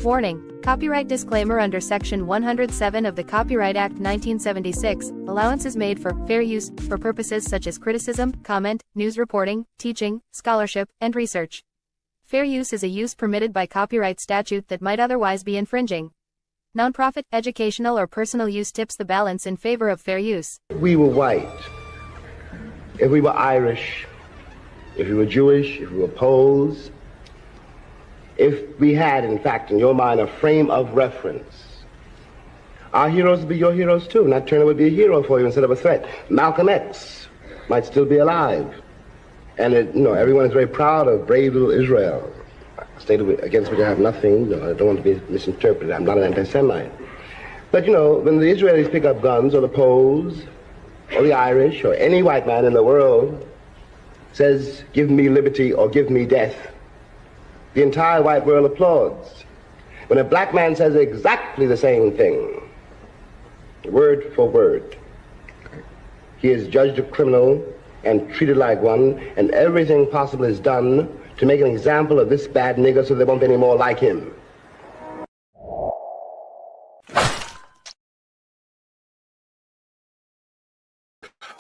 Warning: Copyright disclaimer. Under Section 107 of the Copyright Act 1976, allowance is made for fair use for purposes such as criticism, comment, news reporting, teaching, scholarship, and research. Fair use is a use permitted by copyright statute that might otherwise be infringing. Nonprofit, educational, or personal use tips the balance in favor of fair use. If we were white, if we were Irish, if we were Jewish, if we were Poles, if we had, in fact, in your mind, a frame of reference, our heroes would be your heroes too. Nat Turner would be a hero for you instead of a threat. Malcolm X might still be alive. And everyone is very proud of brave little Israel, a state against which I have nothing. I don't want to be misinterpreted. I'm not an anti-Semite. But when the Israelis pick up guns, or the Poles, or the Irish, or any white man in the world says, give me liberty or give me death, the entire white world applauds. When a black man says exactly the same thing, word for word, he is judged a criminal and treated like one, and everything possible is done to make an example of this bad nigger so there won't be any more like him.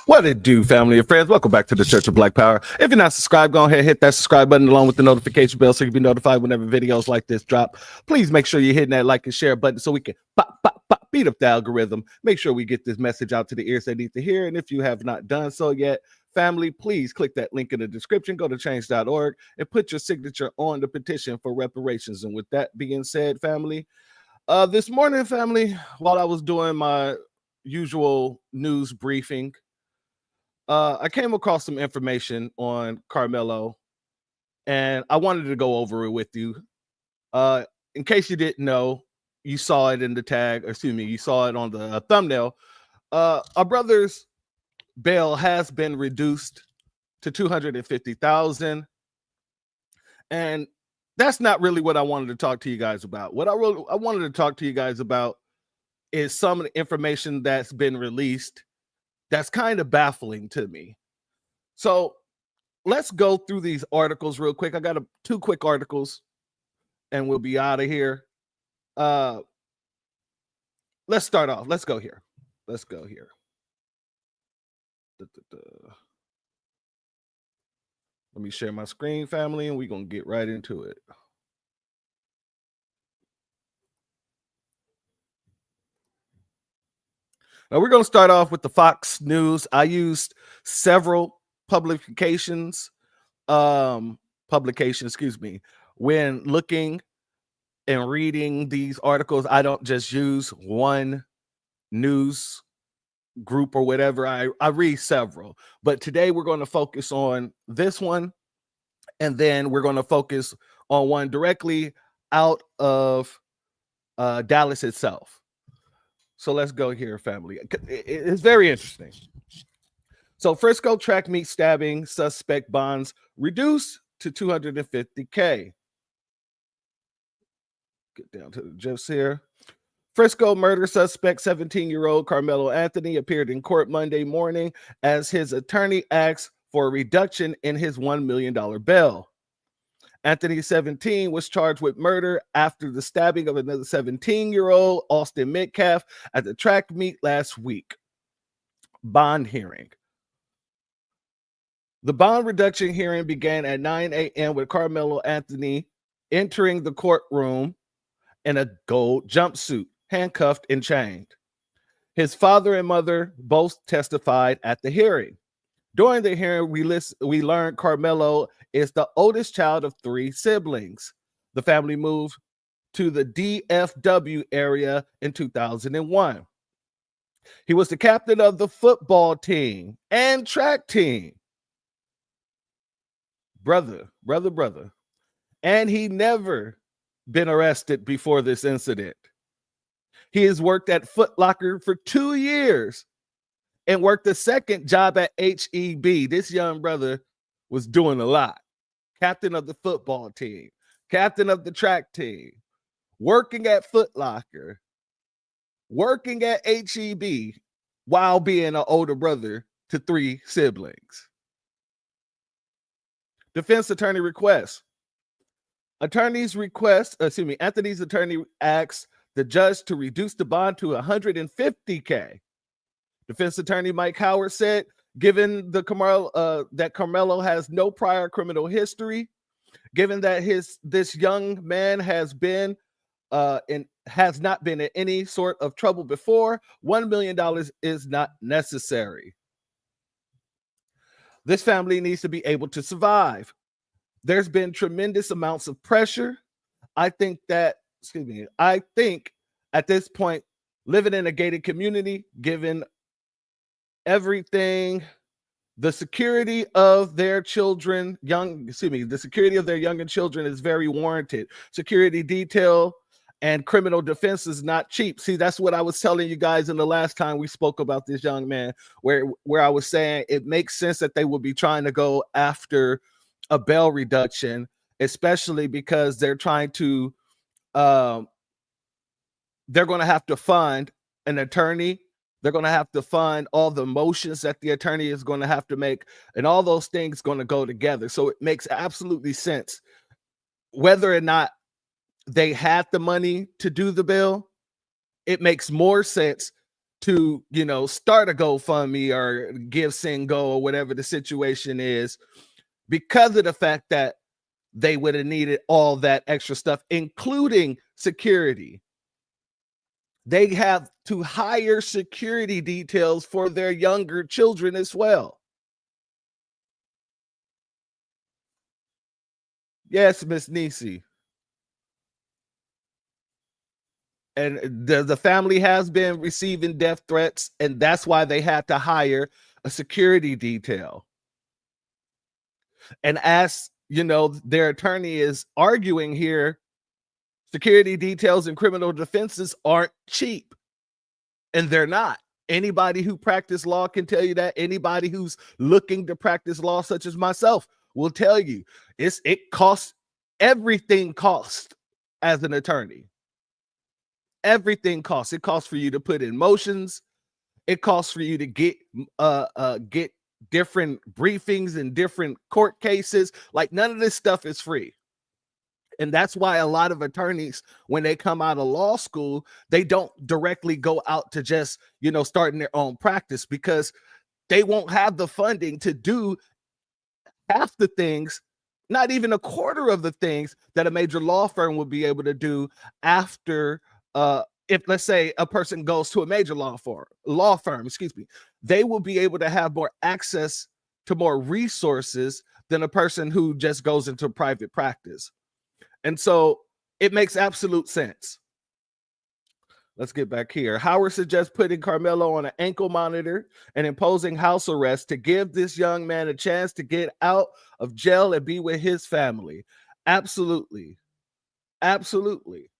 What it do, family and friends? Welcome back to the Church of Black Power. If you're not subscribed, go ahead, hit that subscribe button along with the notification bell so you can be notified whenever videos like this drop. Please make sure you're hitting that like and share button so we can beat up the algorithm. Make sure we get this message out to the ears that need to hear. And if you have not done so yet, Family, please click that link in the description. Go to change.org and put your signature on the petition for reparations. And with that being said, family, this morning, family, while I was doing my usual news briefing, I came across some information on Karmelo, and I wanted to go over it with you. In case you didn't know, you saw it in the tag, or excuse me, you saw it on the thumbnail. Our brother's bail has been reduced to $250,000, and that's not really what I wanted to talk to you guys about. What I wanted to talk to you guys about is some of the information that's been released that's kind of baffling to me. So let's go through these articles real quick. I got two quick articles and we'll be out of here. Let's start off. Let's go here. Let me share my screen, family, and we're going to get right into it. Now we're going to start off with the Fox News. I used several publications, when looking and reading these articles. I don't just use one news group or whatever. I read several, but today we're going to focus on this one, and then we're going to focus on one directly out of Dallas itself. So let's go here, family. It's very interesting. So Frisco track meet stabbing suspect bonds reduced to $250K. Get down to the gifs here. Frisco murder suspect 17-year-old Karmelo Anthony appeared in court Monday morning as his attorney asked for a reduction in his $1 million bail. Anthony, 17, was charged with murder after the stabbing of another 17-year-old Austin Metcalf at the track meet last week. Bond hearing. The bond reduction hearing began at 9 a.m. with Karmelo Anthony entering the courtroom in a gold jumpsuit, handcuffed and chained. His father and mother both testified at the hearing. During the hearing, we learned Karmelo is the oldest child of 3 siblings. The family moved to the DFW area in 2001. He was the captain of the football team and track team. Brother. And he never been arrested before this incident. He has worked at Foot Locker for 2 years and worked a second job at HEB. This young brother was doing a lot. Captain of the football team, captain of the track team, working at Foot Locker, working at HEB while being an older brother to 3 siblings. Defense attorney request. Anthony's attorney asks the judge to reduce the bond to $150K. Defense attorney Mike Howard said, given that Karmelo has no prior criminal history, given that this young man has not been in any sort of trouble before, $1 million is not necessary. This family needs to be able to survive. There's been tremendous amounts of pressure. I think at this point, living in a gated community, given everything, the security of their children, the security of their younger children is very warranted. Security detail and criminal defense is not cheap. See, that's what I was telling you guys in the last time we spoke about this young man, where I was saying it makes sense that they would be trying to go after a bail reduction, especially because they're trying to they're going to have to fund an attorney. They're going to have to fund all the motions that the attorney is going to have to make, and all those things going to go together. So it makes absolutely sense. Whether or not they had the money to do the bill, it makes more sense to, start a GoFundMe or give Sing Go or whatever the situation is, because of the fact that they would have needed all that extra stuff, including security. They have to hire security details for their younger children as well. Yes, Miss Nisi. And the family has been receiving death threats, and that's why they had to hire a security detail. And as you know, their attorney is arguing here, security details and criminal defenses aren't cheap, and they're not. Anybody who practice law can tell you that. Anybody who's looking to practice law, such as myself, will tell you it costs, everything costs as an attorney. Everything costs. It costs for you to put in motions. It costs for you to get different briefings and different court cases. Like, none of this stuff is free. And that's why a lot of attorneys, when they come out of law school, they don't directly go out to just, starting their own practice, because they won't have the funding to do half the things, not even a quarter of the things that a major law firm would be able to do after, if let's say a person goes to a major law firm, they will be able to have more access to more resources than a person who just goes into private practice. And so it makes absolute sense. Let's get back here. Howard suggests putting Karmelo on an ankle monitor and imposing house arrest to give this young man a chance to get out of jail and be with his family. Absolutely. Absolutely.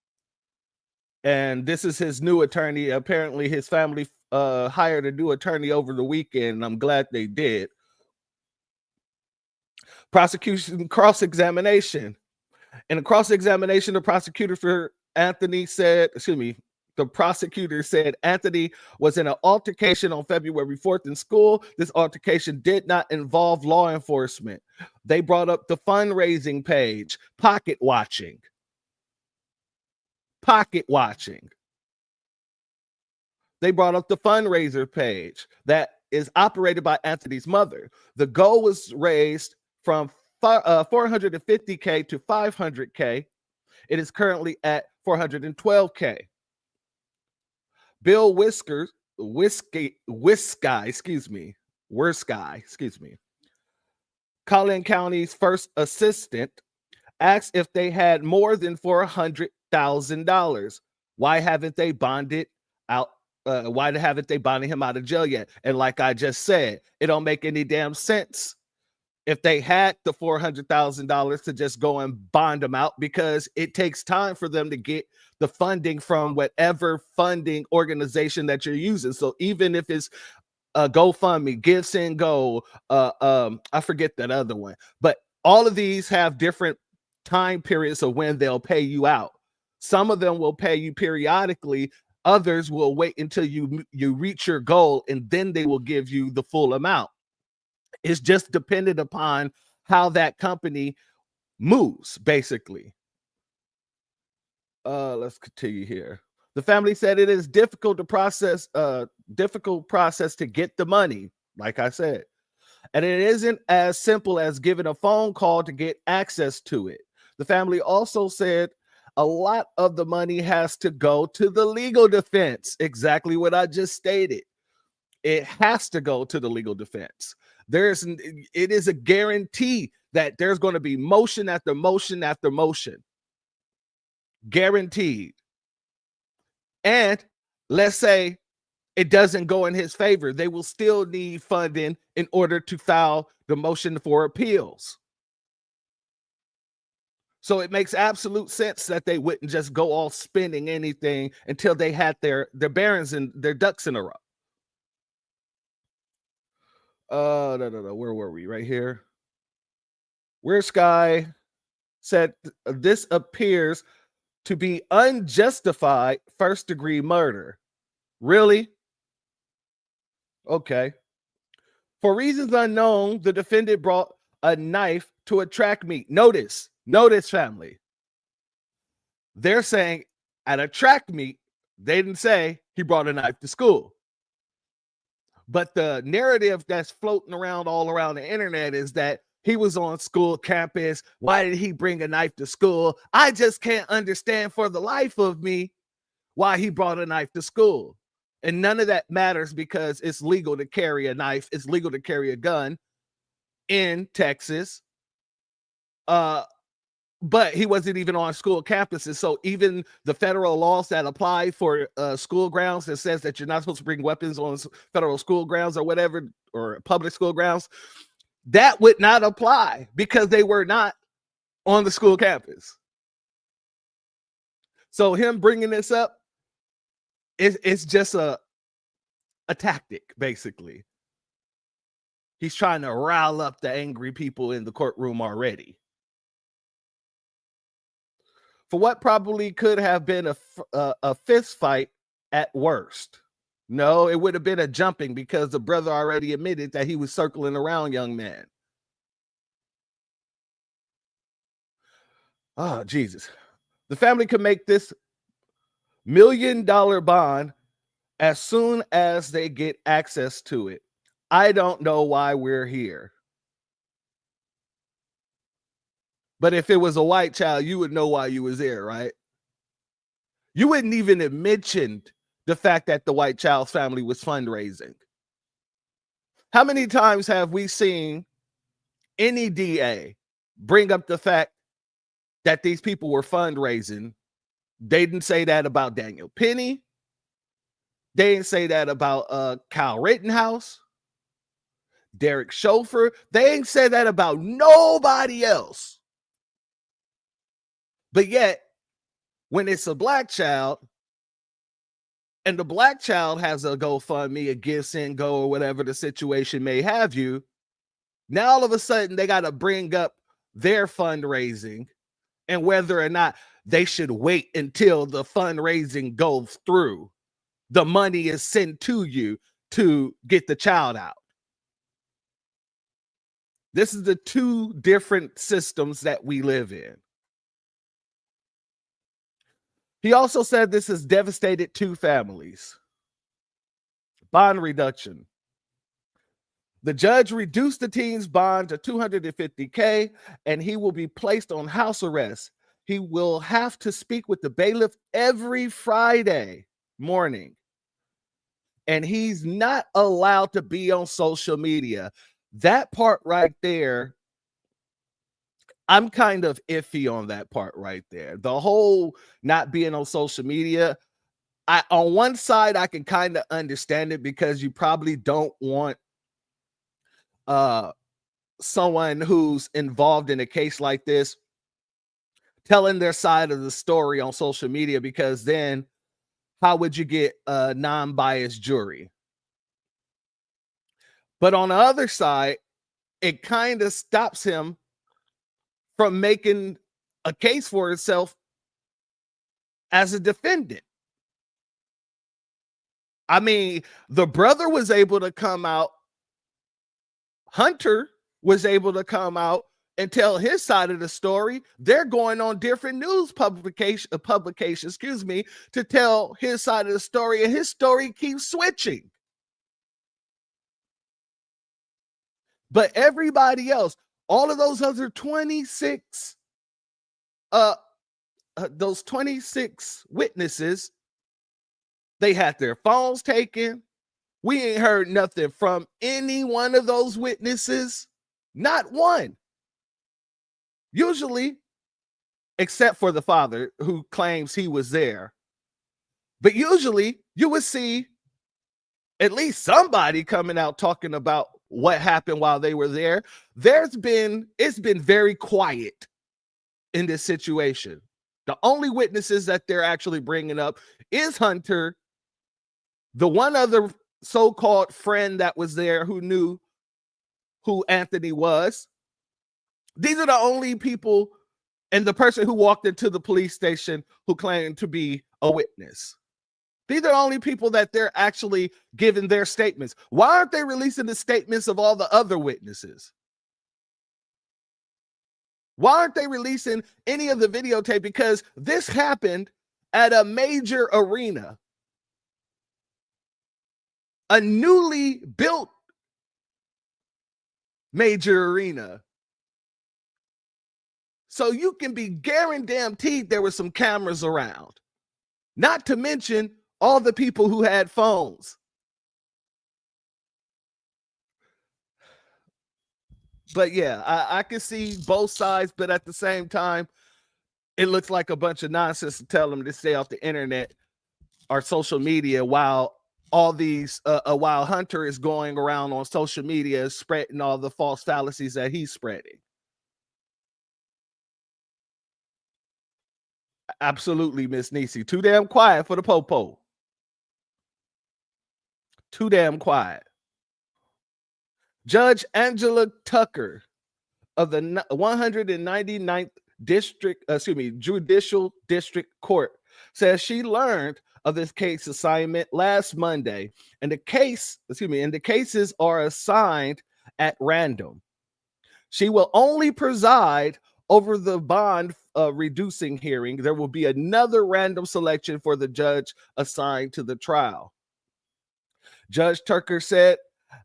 And this is his new attorney. Apparently his family hired a new attorney over the weekend. I'm glad they did. Prosecution cross-examination. In a cross-examination, the prosecutor said Anthony was in an altercation on February 4th in school. This altercation did not involve law enforcement. They brought up the fundraising page, pocket watching. They brought up the fundraiser page that is operated by Anthony's mother. The goal was raised from $450K to $500K. It is currently at $412K. Bill Wisky, Collin County's first assistant, asked if they had more than $400,000. Why haven't they bonded out? Why haven't they bonded him out of jail yet? And like I just said, it don't make any damn sense if they had the $400,000 to just go and bond them out, because it takes time for them to get the funding from whatever funding organization that you're using. So even if it's GoFundMe, Give, Send, Go, I forget that other one, but all of these have different time periods of when they'll pay you out. Some of them will pay you periodically. Others will wait until you reach your goal, and then they will give you the full amount. It's just dependent upon how that company moves, basically. Let's continue here. The family said it is difficult process to get the money, like I said. And it isn't as simple as giving a phone call to get access to it. The family also said a lot of the money has to go to the legal defense. Exactly what I just stated. It has to go to the legal defense. It is a guarantee that there's going to be motion after motion after motion. Guaranteed. And let's say it doesn't go in his favor, they will still need funding in order to file the motion for appeals. So it makes absolute sense that they wouldn't just go all spending anything until they had their bearings and their ducks in a row. No. Where were we? Right here. Weird Sky said this appears to be unjustified first-degree murder. Really? Okay. For reasons unknown, the defendant brought a knife to a track meet. Notice, family. They're saying at a track meet, they didn't say he brought a knife to school. But the narrative that's floating around all around the internet is that he was on school campus. Why did he bring a knife to school? I just can't understand for the life of me why he brought a knife to school. And none of that matters, because it's legal to carry a knife. It's legal to carry a gun in Texas. but he wasn't even on school campuses. So even the federal laws that apply for school grounds that says that you're not supposed to bring weapons on federal school grounds or whatever, or public school grounds, that would not apply because they were not on the school campus. So him bringing this up, it's just a tactic, basically. He's trying to rile up the angry people in the courtroom already. For what probably could have been a fist fight at worst. No, it would have been a jumping because the brother already admitted that he was circling around young man. Oh, Jesus. The family could make this $1 million bond as soon as they get access to it. I don't know why we're here. But if it was a white child, you would know why you was there, right? You wouldn't even have mentioned the fact that the white child's family was fundraising. How many times have we seen any DA bring up the fact that these people were fundraising? They didn't say that about Daniel Penny. They didn't say that about Kyle Rittenhouse, Derek Chauffer. They ain't said that about nobody else. But yet, when it's a black child, and the black child has a GoFundMe, a Give, Send, Go, or whatever the situation may have you, now all of a sudden they got to bring up their fundraising and whether or not they should wait until the fundraising goes through. The money is sent to you to get the child out. This is the two different systems that we live in. He also said this has devastated two families. Bond reduction. The judge reduced the teen's bond to $250K, and he will be placed on house arrest. He will have to speak with the bailiff every Friday morning. And he's not allowed to be on social media. That part right there, I'm kind of iffy on that part right there. The whole not being on social media, on one side, I can kind of understand it because you probably don't want someone who's involved in a case like this telling their side of the story on social media, because then how would you get a non-biased jury? But on the other side, it kind of stops him from making a case for himself as a defendant. I mean, the brother was able to come out. Hunter was able to come out and tell his side of the story. They're going on different news publications, to tell his side of the story, and his story keeps switching. But everybody else, all of those other 26, those 26 witnesses, they had their phones taken. We ain't heard nothing from any one of those witnesses. Not one. Usually, except for the father who claims he was there. But usually you would see at least somebody coming out talking about what happened while they were there. It's been very quiet in this situation. The only witnesses that they're actually bringing up is Hunter, the one other so-called friend that was there who knew who Anthony was. These are the only people, and the person who walked into the police station who claimed to be a witness. These are the only people that they're actually giving their statements. Why aren't they releasing the statements of all the other witnesses? Why aren't they releasing any of the videotape? Because this happened at a major arena, a newly built major arena. So you can be guaranteed there were some cameras around. Not to mention all the people who had phones. But yeah, I can see both sides, but at the same time, it looks like a bunch of nonsense to tell them to stay off the internet or social media while all these while Hunter is going around on social media spreading all the false fallacies that he's spreading. Absolutely, Miss Nisi. Too damn quiet for the popo. Too damn quiet. Judge Angela Tucker of the 199th Judicial District Court says she learned of this case assignment last Monday, and the cases are assigned at random. She will only preside over the bond reducing hearing. There will be another random selection for the judge assigned to the trial. Judge Tucker said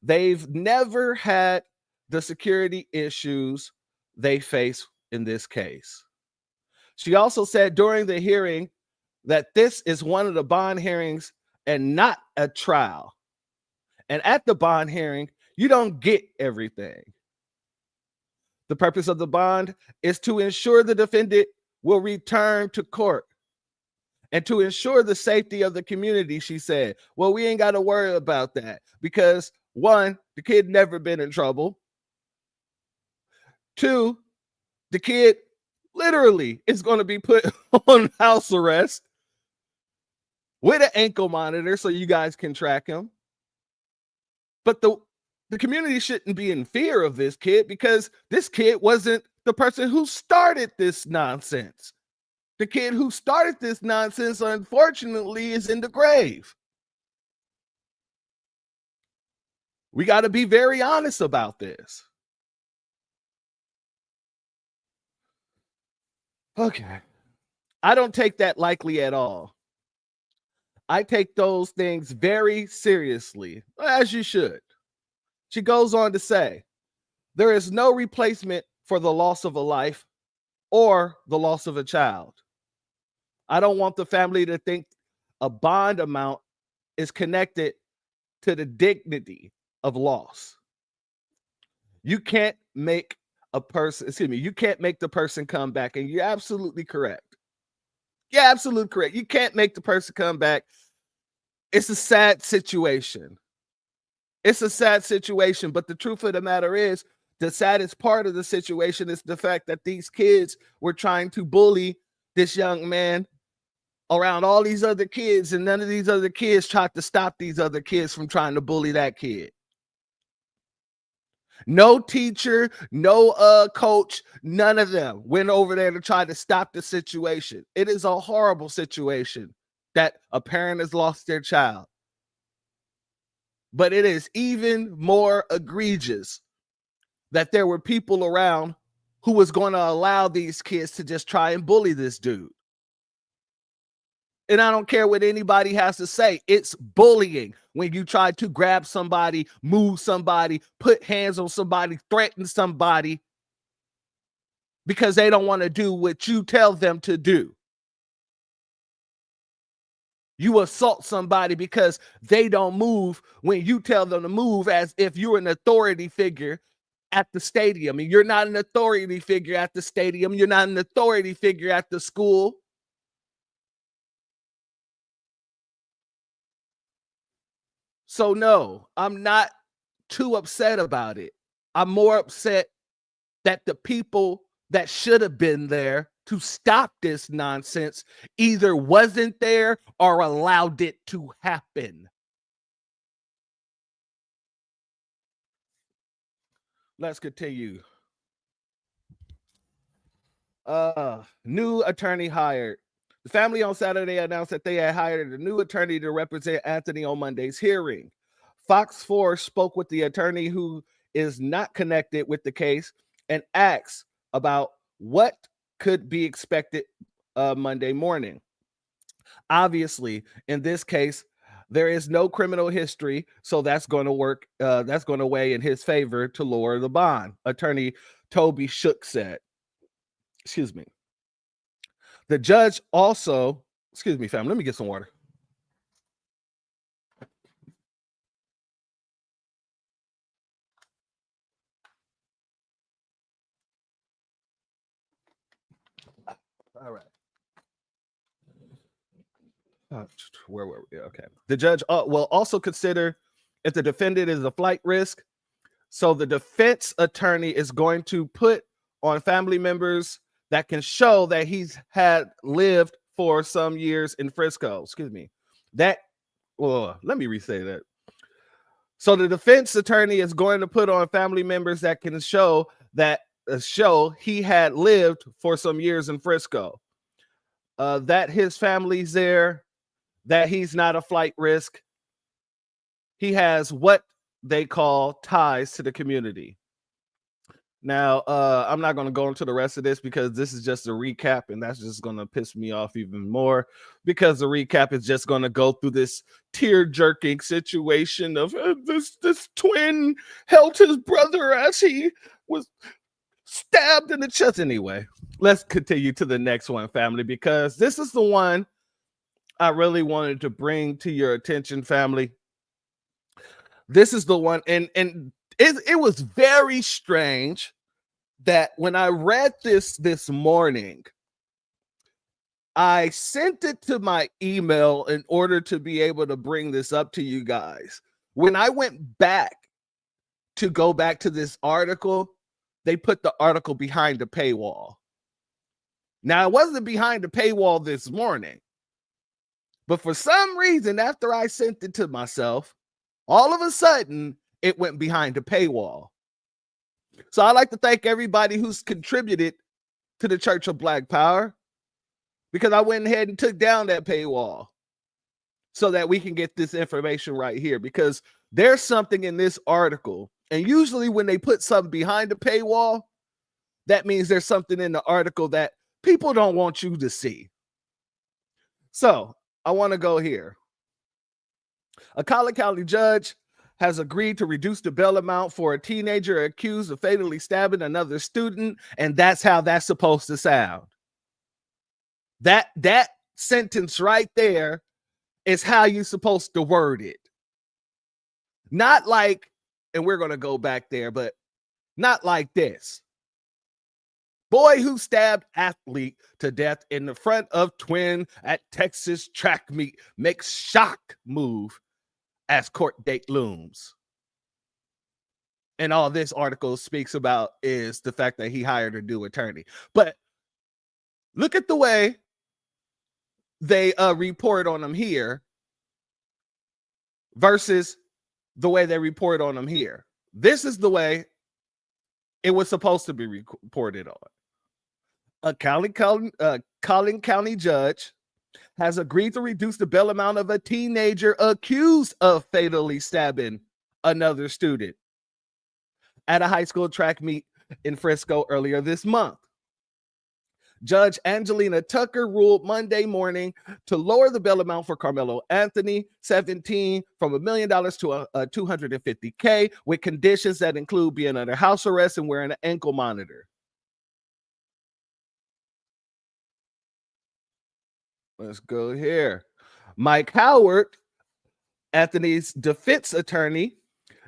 they've never had the security issues they face in this case. She also said during the hearing that this is one of the bond hearings and not a trial. And at the bond hearing, you don't get everything. The purpose of the bond is to ensure the defendant will return to court and to ensure the safety of the community, she said. Well, we ain't got to worry about that because, one, the kid never been in trouble. Two, the kid literally is going to be put on house arrest with an ankle monitor so you guys can track him. But the community shouldn't be in fear of this kid because this kid wasn't the person who started this nonsense. The kid who started this nonsense, unfortunately, is in the grave. We got to be very honest about this. Okay. I don't take that lightly at all. I take those things very seriously, as you should. She goes on to say, there is no replacement for the loss of a life or the loss of a child. I don't want the family to think a bond amount is connected to the dignity of loss. You can't make you can't make the person come back. And you're absolutely correct. Yeah, absolutely correct. You can't make the person come back. It's a sad situation. It's a sad situation, but the truth of the matter is, the saddest part of the situation is the fact that these kids were trying to bully this young man around all these other kids, and none of these other kids tried to stop these other kids from trying to bully that kid. No teacher, no coach, none of them went over there to try to stop the situation. It is a horrible situation that a parent has lost their child. But it is even more egregious that there were people around who was going to allow these kids to just try and bully this dude. And I don't care what anybody has to say. It's bullying when you try to grab somebody, move somebody, put hands on somebody, threaten somebody because they don't want to do what you tell them to do. You assault somebody because they don't move when you tell them to move, as if you're an authority figure at the stadium. And you're not an authority figure at the stadium. You're not an authority figure at the school. So no, I'm not too upset about it. I'm more upset that the people that should have been there to stop this nonsense either wasn't there or allowed it to happen. Let's continue. New attorney hired. The family on Saturday announced that they had hired a new attorney to represent Anthony on Monday's hearing. Fox 4 spoke with the attorney who is not connected with the case and asked about what could be expected Monday morning. Obviously, in this case, there is no criminal history, so that's going to work. That's going to weigh in his favor to lower the bond, attorney Toby Shook said. Excuse me. The judge also, excuse me, fam, let me get some water. All right. Where were we? Okay. The judge will also consider if the defendant is a flight risk. So the defense attorney is going to put on family members that can show that he's had lived for some years in Frisco. Excuse me. Let me re-say that. So the defense attorney is going to put on family members that can show that he had lived for some years in Frisco. That his family's there, that he's not a flight risk. He has what they call ties to the community. Now, I'm not going to go into the rest of this because this is just a recap, and that's just going to piss me off even more because the recap is just going to go through this tear-jerking situation of this twin held his brother as he was stabbed in the chest. Anyway, let's continue to the next one, family, because this is the one I really wanted to bring to your attention, family. This is the one, and it was very strange that when I read this morning, I sent it to my email in order to be able to bring this up to you guys. When I went back to go back to this article, they put the article behind the paywall. Now, it wasn't behind the paywall this morning, but for some reason, after I sent it to myself, all of a sudden, it went behind the paywall. So I'd like to thank everybody who's contributed to the Church of Black Power, because I went ahead and took down that paywall so that we can get this information right here, because there's something in this article. And usually when they put something behind the paywall, that means there's something in the article that people don't want you to see. So I want to go here. A Collin County judge has agreed to reduce the bail amount for a teenager accused of fatally stabbing another student, and that's how that's supposed to sound. That sentence right there is how you're supposed to word it. Not like, and we're going to go back there, but not like this. Boy who stabbed athlete to death in the front of twin at Texas track meet makes shock move as court date looms. And all this article speaks about is the fact that he hired a new attorney. But look at the way they report on him here versus the way they report on him here. This is the way it was supposed to be reported on. A Collin County judge has agreed to reduce the bail amount of a teenager accused of fatally stabbing another student at a high school track meet in Frisco earlier this month. Judge Angelina Tucker ruled Monday morning to lower the bail amount for Karmelo Anthony, 17, from $1 million to $250K, with conditions that include being under house arrest and wearing an ankle monitor. Let's go here. Mike Howard, Anthony's defense attorney,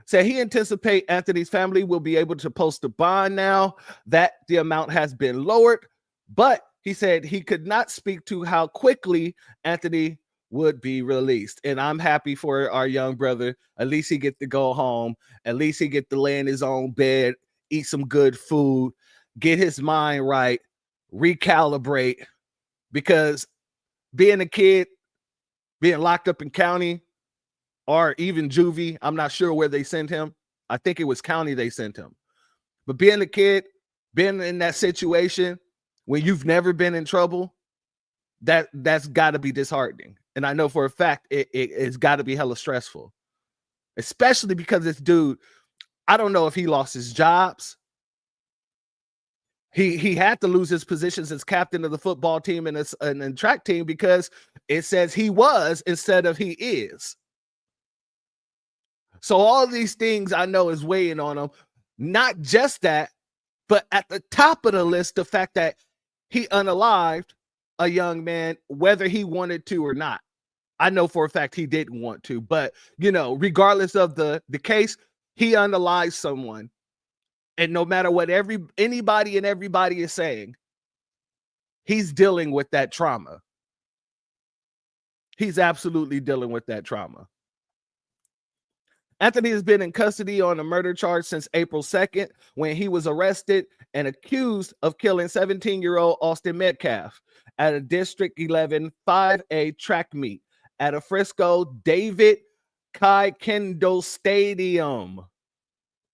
said he anticipates Anthony's family will be able to post a bond now that the amount has been lowered, but he said he could not speak to how quickly Anthony would be released. And I'm happy for our young brother. At least he get to go home. At least he get to lay in his own bed, eat some good food, get his mind right, recalibrate, because being a kid, being locked up in county or even juvie, I'm not sure where they sent him. I think it was county they sent him. But being a kid, being in that situation when you've never been in trouble, that's got to be disheartening. And I know for a fact it's got to be hella stressful, especially because this dude, I don't know if he lost his jobs. He had to lose his positions as captain of the football team and the track team because it says he was instead of he is. So all of these things I know is weighing on him. Not just that, but at the top of the list, the fact that he unalived a young man, whether he wanted to or not. I know for a fact he didn't want to, but regardless of the case, he unalived someone. And no matter what anybody and everybody is saying, He's dealing with that trauma. He's absolutely dealing with that trauma. Anthony has been in custody on a murder charge since April 2nd, when he was arrested and accused of killing 17-year-old Austin Metcalf at a District 11 5A track meet at a Frisco David Kai Kendall Stadium.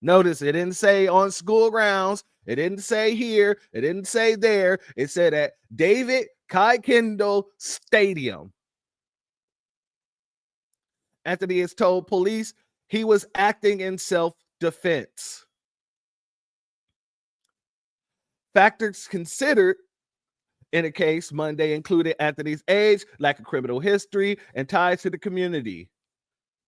Notice it didn't say on school grounds. It didn't say here. It didn't say there. It said at David Kai Kendall Stadium. Anthony has told police he was acting in self-defense. Factors considered in a case Monday included Anthony's age, lack of criminal history, and ties to the community.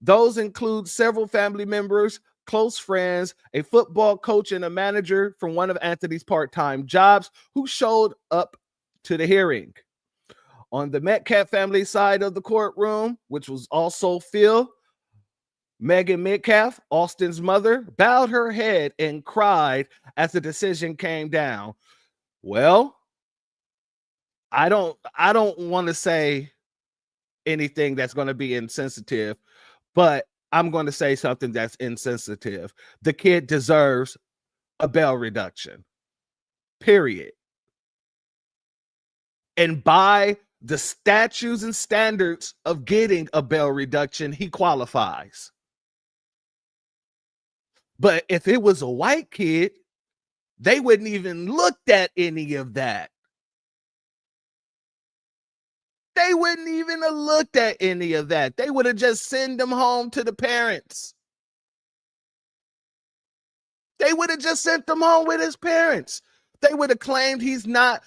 Those include several family members, close friends, a football coach, and a manager from one of Anthony's part-time jobs who showed up to the hearing. On the Metcalf family side of the courtroom, which was also filled, Megan Metcalf, Austin's mother, bowed her head and cried as the decision came down. Well, I don't want to say anything that's going to be insensitive, but I'm going to say something that's insensitive. The kid deserves a bail reduction. Period. And by the statutes and standards of getting a bail reduction, he qualifies. But if it was a white kid, they wouldn't even looked at any of that. They wouldn't even have looked at any of that. They would have just sent him home to the parents. They would have just sent him home with his parents. They would have claimed he's not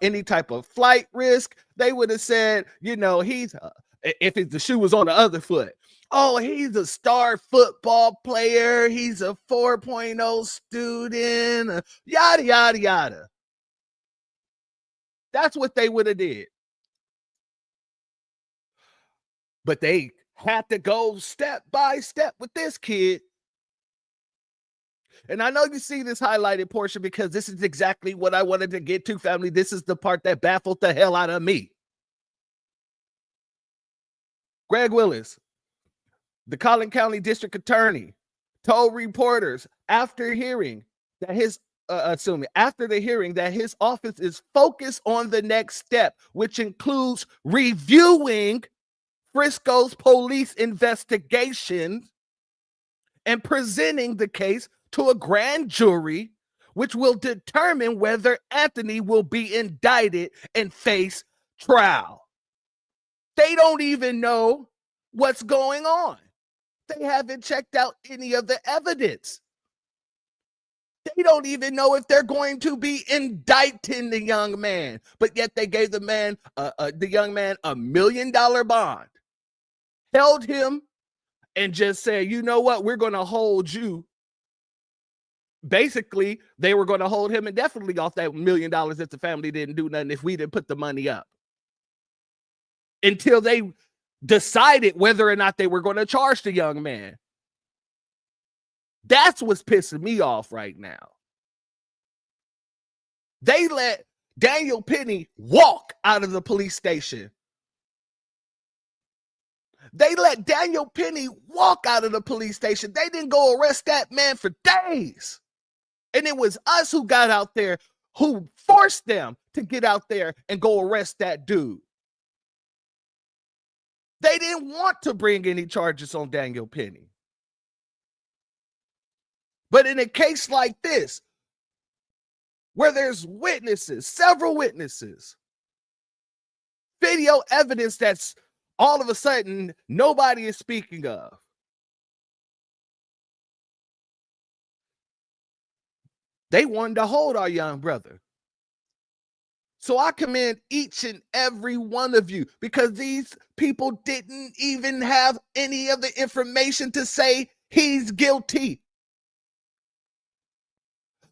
any type of flight risk. They would have said, you know, he's if the shoe was on the other foot. Oh, he's a star football player. He's a 4.0 student. Yada, yada, yada. That's what they would have did. But they had to go step by step with this kid. And I know you see this highlighted portion because this is exactly what I wanted to get to, family. This is the part that baffled the hell out of me. Greg Willis, the Collin County District Attorney, told reporters after hearing that after the hearing that his office is focused on the next step, which includes reviewing Frisco's police investigation and presenting the case to a grand jury, which will determine whether Anthony will be indicted and face trial. They don't even know what's going on. They haven't checked out any of the evidence. They don't even know if they're going to be indicting the young man, but yet they gave the young man $1 million bond, held him, and just said, you know what, we're going to hold you. Basically, they were going to hold him indefinitely off that $1 million if the family didn't do nothing, if we didn't put the money up, until they decided whether or not they were going to charge the young man. That's what's pissing me off right now. They let Daniel Penny walk out of the police station. They let Daniel Penny walk out of the police station. They didn't go arrest that man for days. And it was us who got out there, who forced them to get out there and go arrest that dude. They didn't want to bring any charges on Daniel Penny. But in a case like this, where there's witnesses, several witnesses, video evidence that's all of a sudden nobody is speaking of, they wanted to hold our young brother. So I commend each and every one of you, because these people didn't even have any of the information to say he's guilty.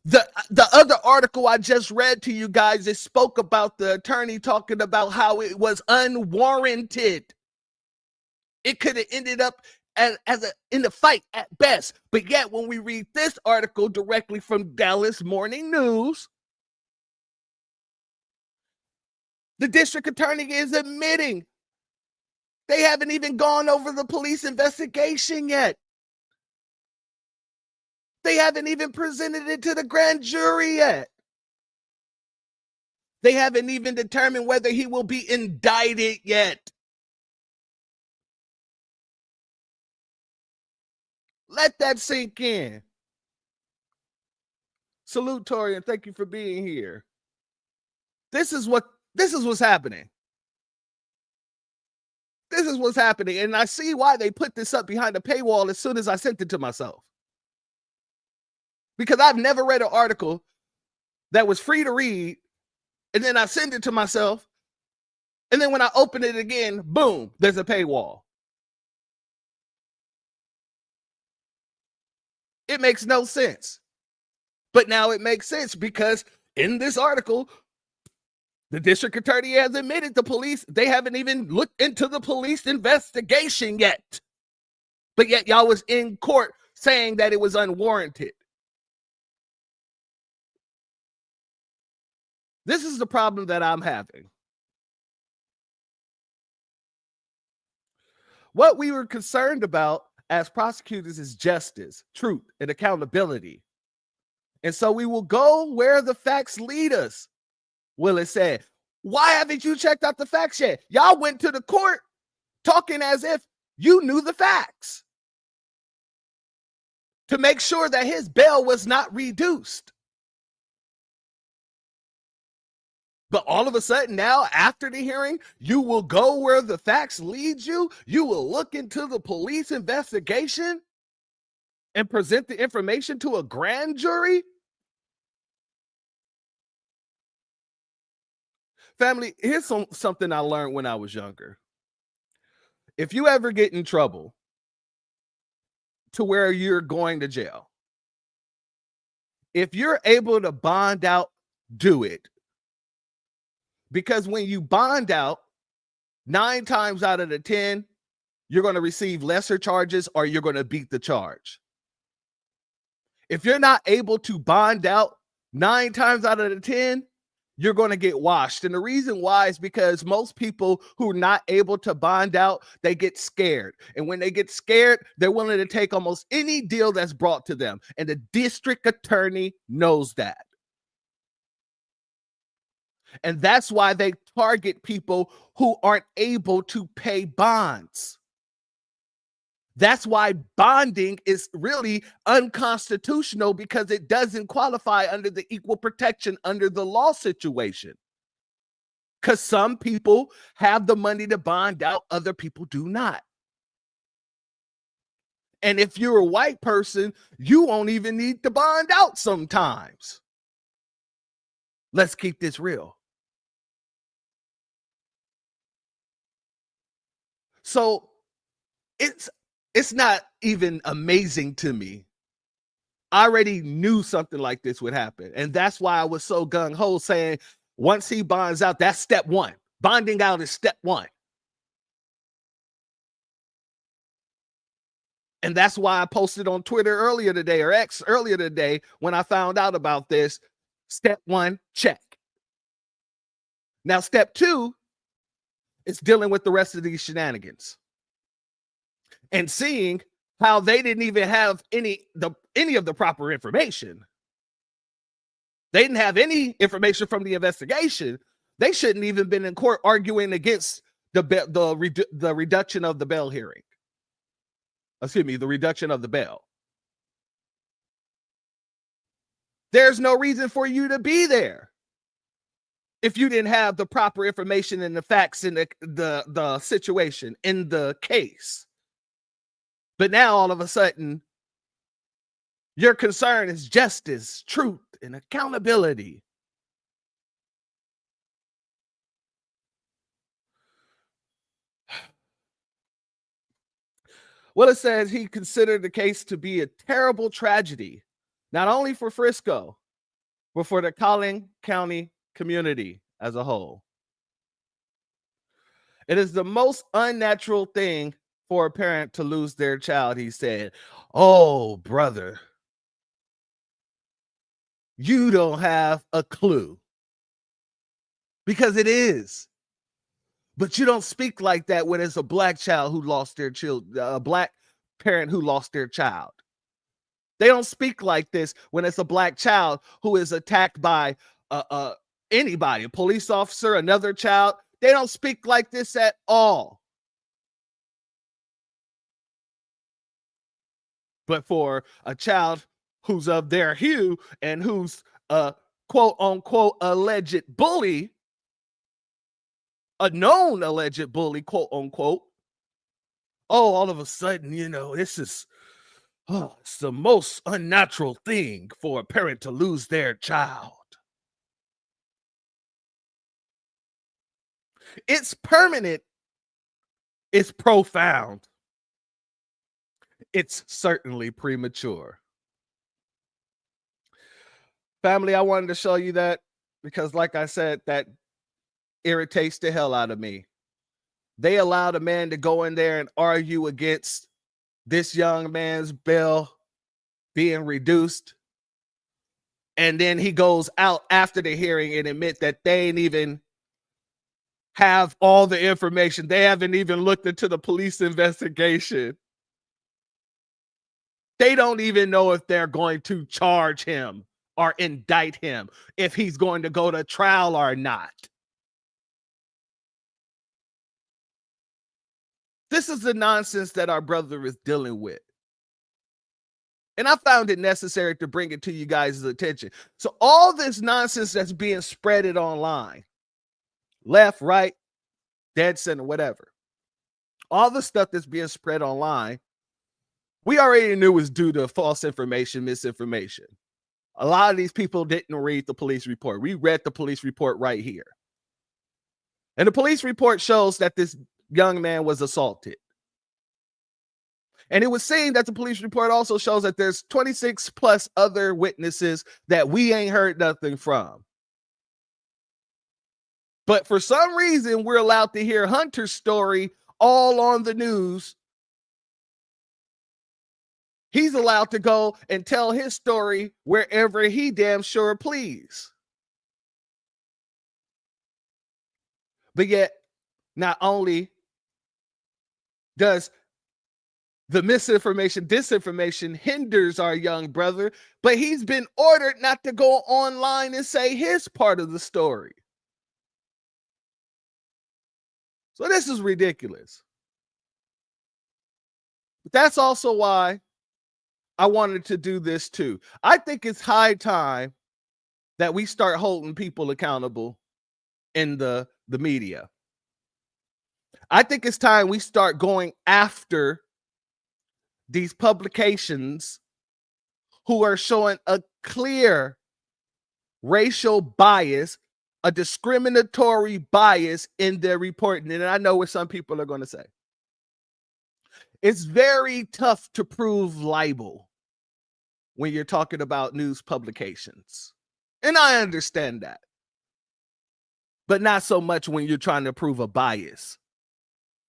The other article I just read to you guys, it spoke about the attorney talking about how it was unwarranted. It could have ended up in a fight at best. But yet when we read this article directly from Dallas Morning News, The district attorney is admitting they haven't even gone over the police investigation yet. They haven't even presented it to the grand jury yet. They haven't even determined whether he will be indicted yet. Let that sink in. Salute, Tori, and thank you for being here. This is what's happening. This is what's happening. And I see why they put this up behind a paywall as soon as I sent it to myself. Because I've never read an article that was free to read, and then I send it to myself, and then when I open it again, boom, there's a paywall. It makes no sense. But now it makes sense because in this article, the district attorney has admitted the police, they haven't even looked into the police investigation yet. But yet y'all was in court saying that it was unwarranted. This is the problem that I'm having. What we were concerned about as prosecutors is justice, truth, and accountability. And so we will go where the facts lead us. Willis said, why haven't you checked out the facts yet? Y'all went to the court talking as if you knew the facts to make sure that his bail was not reduced. But all of a sudden now, after the hearing, you will go where the facts lead you. You will look into the police investigation and present the information to a grand jury. Family, here's something I learned when I was younger. If you ever get in trouble to where you're going to jail, if you're able to bond out, do it. Because when you bond out, 9 times out of the 10, you're going to receive lesser charges or you're going to beat the charge. If you're not able to bond out 9 times out of the 10, you're going to get washed. And the reason why is because most people who are not able to bond out, they get scared. And when they get scared, they're willing to take almost any deal that's brought to them. And the district attorney knows that. And that's why they target people who aren't able to pay bonds. That's why bonding is really unconstitutional, because it doesn't qualify under the equal protection under the law situation. Because some people have the money to bond out, other people do not. And if you're a white person, you won't even need to bond out sometimes. Let's keep this real. So it's not even amazing to me. I already knew something like this would happen. And that's why I was so gung-ho saying, once he bonds out, that's step 1. Bonding out is step 1. And that's why I posted on Twitter earlier today, or X earlier today, when I found out about this. Step 1, check. Now, step 2 is dealing with the rest of these shenanigans and seeing how they didn't even have any of the proper information. They didn't have any information from the investigation. They shouldn't even been in court arguing against the reduction of the bail hearing. Excuse me, the reduction of the bail. There's no reason for you to be there if you didn't have the proper information and the facts in the situation in the case. But now all of a sudden, your concern is justice, truth, and accountability. Willis says he considered the case to be a terrible tragedy, not only for Frisco, but for the Collin County community as a whole. It is the most unnatural thing for a parent to lose their child, he said. Oh, brother, you don't have a clue. Because it is. But you don't speak like that when it's a black child who lost their child, a black parent who lost their child. They don't speak like this when it's a black child who is attacked by anybody, a police officer, another child. They don't speak like this at all. But for a child who's of their hue and who's a quote unquote alleged bully, a known alleged bully, quote unquote, oh, all of a sudden, this is it's the most unnatural thing for a parent to lose their child. It's permanent. It's profound. It's certainly premature. Family, I wanted to show you that because, like I said, that irritates the hell out of me. They allowed a man to go in there and argue against this young man's bail being reduced. And then he goes out after the hearing and admit that they ain't even have all the information. They haven't even looked into the police investigation. They don't even know if they're going to charge him or indict him, if he's going to go to trial or not. This is the nonsense that our brother is dealing with. And I found it necessary to bring it to you guys' attention. So all this nonsense that's being spreaded online, left, right, dead center, whatever, all the stuff that's being spread online, we already knew was due to false information, misinformation. A lot of these people didn't read the police report. We read the police report right here. And the police report shows that this young man was assaulted. And it was saying that the police report also shows that there's 26 plus other witnesses that we ain't heard nothing from. But for some reason, we're allowed to hear Hunter's story all on the news. He's allowed to go and tell his story wherever he damn sure please. But yet, not only does the misinformation, disinformation hinders our young brother, but he's been ordered not to go online and say his part of the story. So this is ridiculous. But that's also why I wanted to do this too. I think it's high time that we start holding people accountable in the media. I think it's time we start going after these publications who are showing a clear racial bias, a discriminatory bias in their reporting. And I know what some people are going to say. It's very tough to prove libel when you're talking about news publications. And I understand that. But not so much when you're trying to prove a bias.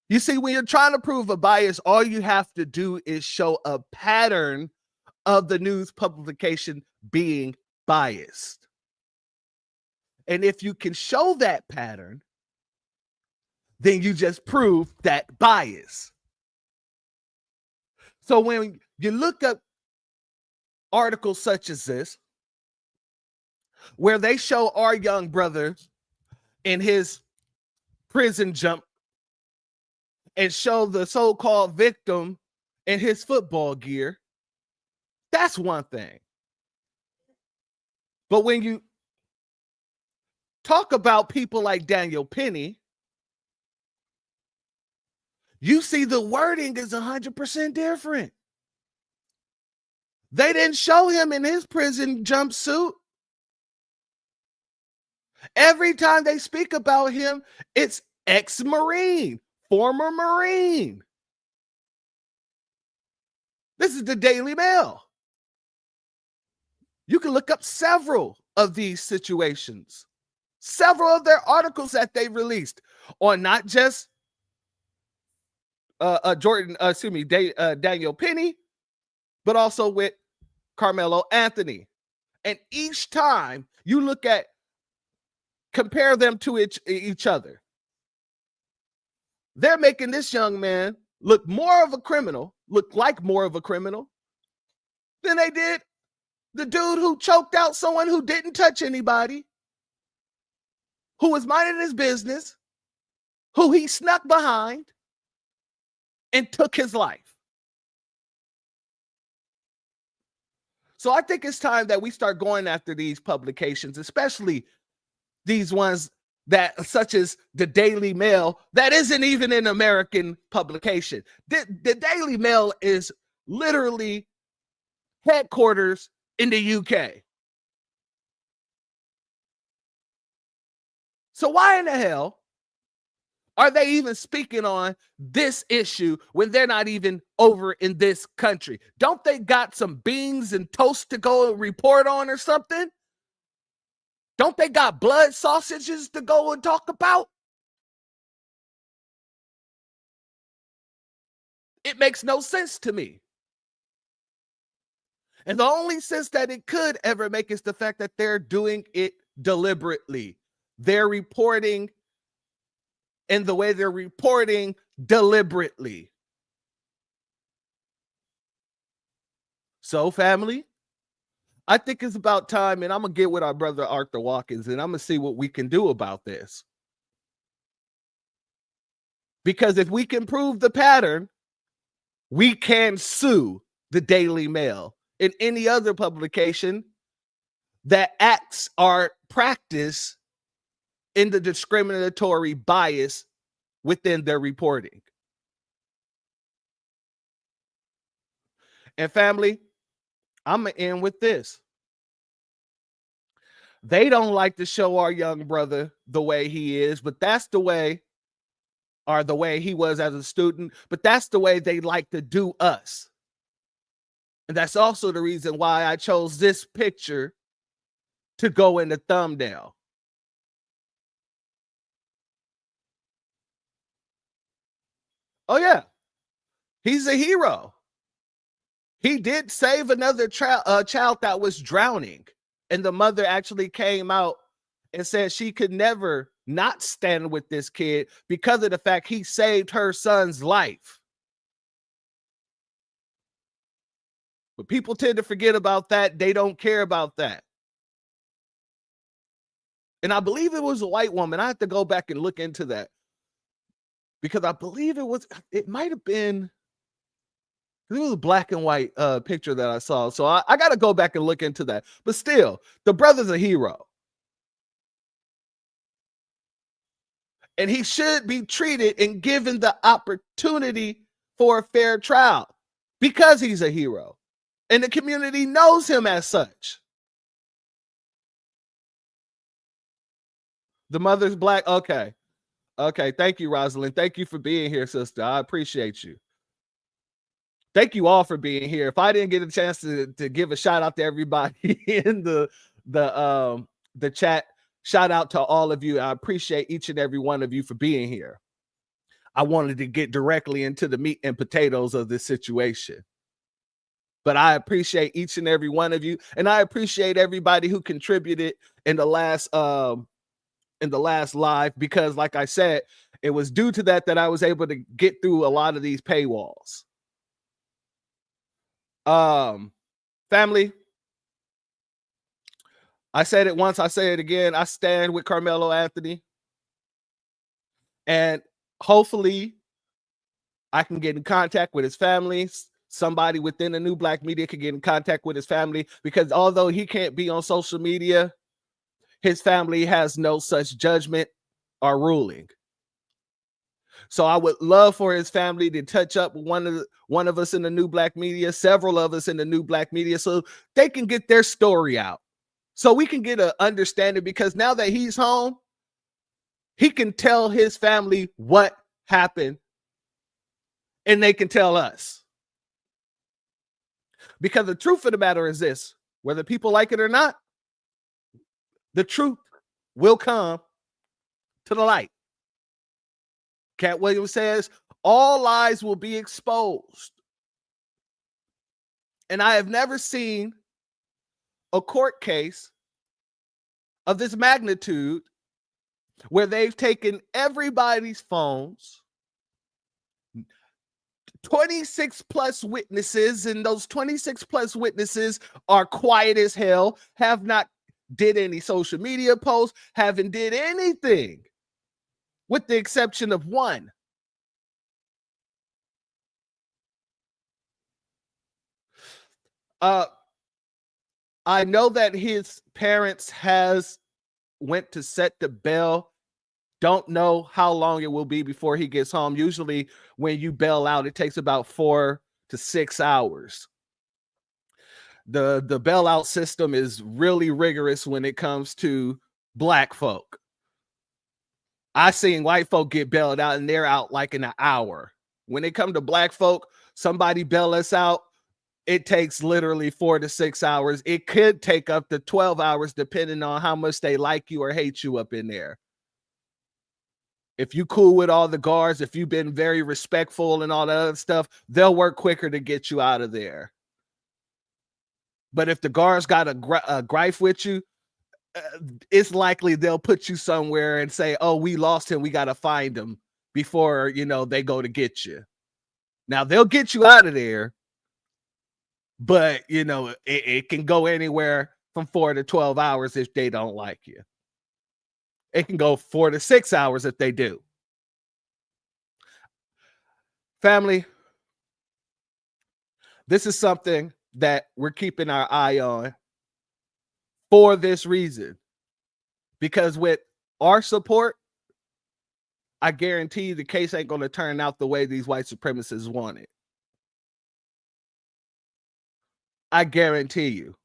You see, when you're trying to prove a bias, all you have to do is show a pattern of the news publication being biased. And if you can show that pattern, then you just prove that bias. So when you look up articles such as this, where they show our young brother in his prison jump and show the so-called victim in his football gear, that's one thing. But when you talk about people like Daniel Penny, you see the wording is 100% different. They didn't show him in his prison jumpsuit. Every time they speak about him, it's ex-Marine, former Marine. This is the Daily Mail. You can look up several of these situations, several of their articles that they released on not just Daniel Penny, but also with Karmelo Anthony. And each time you look at, compare them to each other. they're making this young man look like more of a criminal than they did the dude who choked out someone who didn't touch anybody, who was minding his business, who he snuck behind and took his life. So I think it's time that we start going after these publications, especially these ones that, such as the Daily Mail, that isn't even an American publication. The Daily Mail is literally headquarters in the UK. So why in the hell are they even speaking on this issue when they're not even over in this country? Don't they got some beans and toast to go and report on or something? Don't they got blood sausages to go and talk about? It makes no sense to me. And the only sense that it could ever make is the fact that they're doing it deliberately. They're reporting in the way they're reporting deliberately. So, family, I think it's about time, and I'm going to get with our brother Arthur Watkins, and I'm going to see what we can do about this. Because if we can prove the pattern, we can sue the Daily Mail and any other publication that acts or practice in the discriminatory bias within their reporting. And family, I'm going to end with this. They don't like to show our young brother the way he is, but that's the way, or the way he was as a student, but that's the way they like to do us. And that's also the reason why I chose this picture to go in the thumbnail. Oh, yeah. He's a hero. He did save another child that was drowning. And the mother actually came out and said she could never not stand with this kid because of the fact he saved her son's life. But people tend to forget about that. They don't care about that. And I believe it was a white woman. I have to go back and look into that, because I believe it might have been, it was a black and white picture that I saw. So I got to go back and look into that. But still, the brother's a hero. And he should be treated and given the opportunity for a fair trial because he's a hero. And the community knows him as such. The mother's black. Okay. Okay. Thank you, Rosalind. Thank you for being here, sister. I appreciate you. Thank you all for being here. If I didn't get a chance to give a shout out to everybody in the chat, shout out to all of you. I appreciate each and every one of you for being here. I wanted to get directly into the meat and potatoes of this situation, but I appreciate each and every one of you, and I appreciate everybody who contributed in the last live, because like I said, it was due to that I was able to get through a lot of these paywalls. Family, I said it once, I say it again. I stand with Karmelo Anthony, and hopefully I can get in contact with his family. Somebody within the New Black Media can get in contact with his family, because although he can't be on social media, his family has no such judgment or ruling. So I would love for his family to touch up with one of us in the New Black Media, several of us in the New Black Media, so they can get their story out, so we can get an understanding, because now that he's home, he can tell his family what happened, and they can tell us. Because the truth of the matter is this: whether people like it or not, the truth will come to the light. Cat Williams says, all lies will be exposed. And I have never seen a court case of this magnitude where they've taken everybody's phones, 26 plus witnesses, and those 26 plus witnesses are quiet as hell, have not did any social media posts, haven't did anything, with the exception of one. I know that his parents went to set the bail. Don't know how long it will be before he gets home. Usually when you bail out, it takes about 4 to 6 hours. The bailout system is really rigorous when it comes to black folk. I seen white folk get bailed out and they're out like in an hour. When it comes to black folk, somebody bail us out, it takes literally 4 to 6 hours. It could take up to 12 hours depending on how much they like you or hate you up in there. If you cool with all the guards, if you've been very respectful and all that other stuff, they'll work quicker to get you out of there. But if the guards got a gripe with you, it's likely they'll put you somewhere and say, oh, we lost him, we got to find him before, you know, they go to get you. Now, they'll get you out of there, but, you know, it can go anywhere from 4 to 12 hours if they don't like you. It can go 4 to 6 hours if they do. Family, this is something that we're keeping our eye on for this reason. Because with our support, I guarantee you the case ain't going to turn out the way these white supremacists want it. I guarantee you.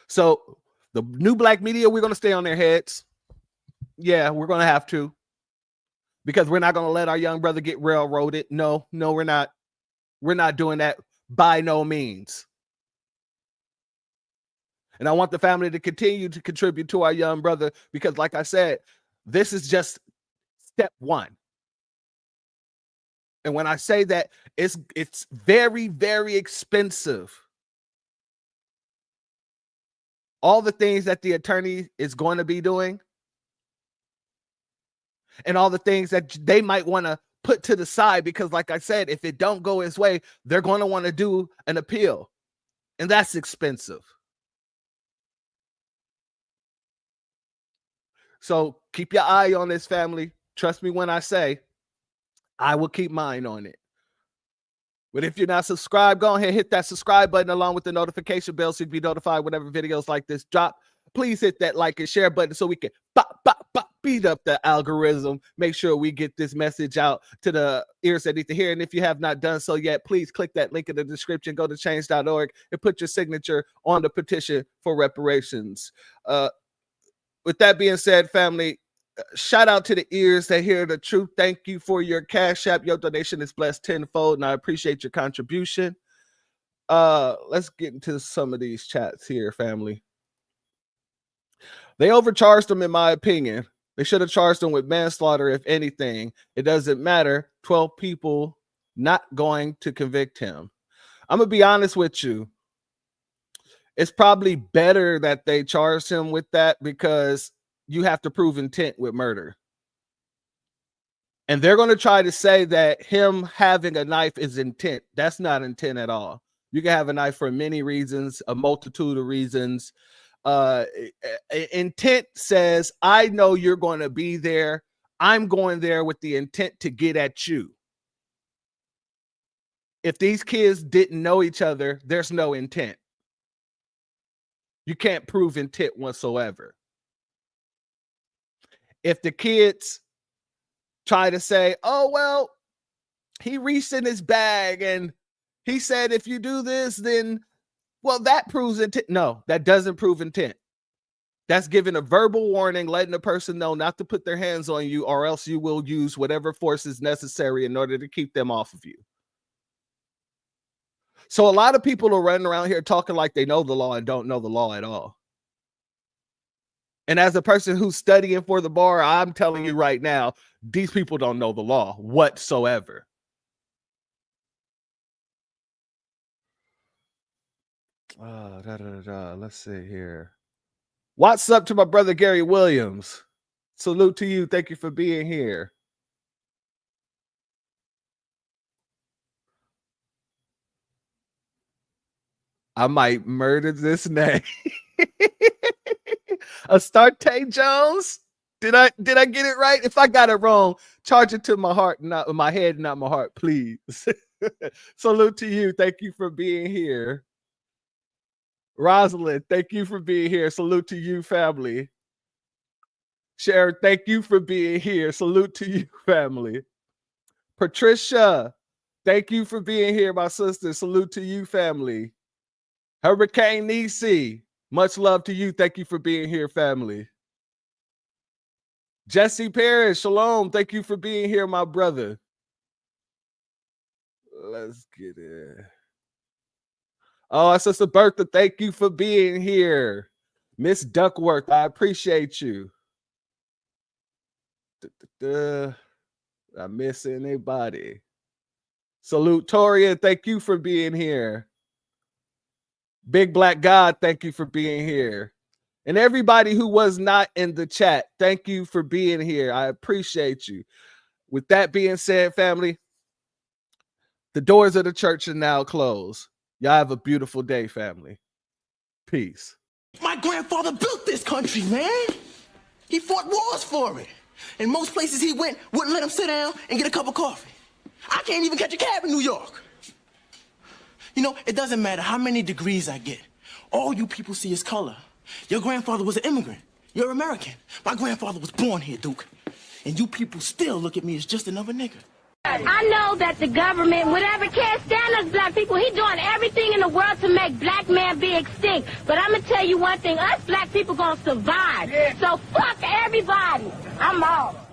So the new black media, we're going to stay on their heads. Yeah, we're going to have to. Because we're not going to let our young brother get railroaded. No, we're not. We're not doing that by no means. And I want the family to continue to contribute to our young brother because, like I said, this is just step one. And when I say that, it's very, very expensive. All the things that the attorney is going to be doing and all the things that they might want to put to the side because, like I said, if it don't go his way, they're going to want to do an appeal. And that's expensive. So keep your eye on this, family. Trust me when I say I will keep mine on it. But if you're not subscribed, go ahead and hit that subscribe button along with the notification bell so you can be notified whenever videos like this drop. Please hit that like and share button so we can beat up the algorithm. Make sure we get this message out to the ears that need to hear. And if you have not done so yet, please click that link in the description. Go to change.org and put your signature on the petition for reparations. With that being said, family, shout out to the ears that hear the truth. Thank you for your Cash App. Your donation is blessed tenfold, and I appreciate your contribution. Let's get into some of these chats here, family. They overcharged him, in my opinion. They should have charged him with manslaughter, if anything. It doesn't matter. 12 people not going to convict him. I'm going to be honest with you. It's probably better that they charged him with that because you have to prove intent with murder. And they're going to try to say that him having a knife is intent. That's not intent at all. You can have a knife for many reasons, a multitude of reasons. Intent says, I know you're going to be there. I'm going there with the intent to get at you. If these kids didn't know each other, there's no intent. You can't prove intent whatsoever. If the kids try to say, oh, well, he reached in his bag and he said, if you do this, then, well, that proves intent. No, that doesn't prove intent. That's giving a verbal warning, letting the person know not to put their hands on you, or else you will use whatever force is necessary in order to keep them off of you. So a lot of people are running around here talking like they know the law and don't know the law at all. And as a person who's studying for the bar, I'm telling you right now, these people don't know the law whatsoever. Let's see here. What's up to my brother Gary Williams? Salute to you. Thank you for being here. I might murder this name. Astarte Jones. Did I get it right? If I got it wrong, charge it to my heart, not my head, not my heart, please. Salute to you. Thank you for being here. Rosalind, thank you for being here. Salute to you, family. Sharon, thank you for being here. Salute to you, family. Patricia, thank you for being here, my sister. Salute to you, family. Hurricane Nisi, much love to you. Thank you for being here, family. Jesse Parrish, shalom. Thank you for being here, my brother. Let's get it. Oh, Sister Bertha, thank you for being here. Miss Duckworth, I appreciate you. I miss anybody. Salute Toria, thank you for being here. Big Black God, thank you for being here. And everybody who was not in the chat, thank you for being here. I appreciate you. With that being said, family, the doors of the church are now closed. Y'all have a beautiful day, family. Peace. My grandfather built this country, man. He fought wars for it. And most places he went wouldn't let him sit down and get a cup of coffee. I can't even catch a cab in New York. You know, it doesn't matter how many degrees I get. All you people see is color. Your grandfather was an immigrant. You're American. My grandfather was born here, Duke. And you people still look at me as just another nigga. I know that the government, whatever, can't stand us black people. He's doing everything in the world to make black man be extinct. But I'm going to tell you one thing. Us black people going to survive. Yeah. So fuck everybody. I'm off.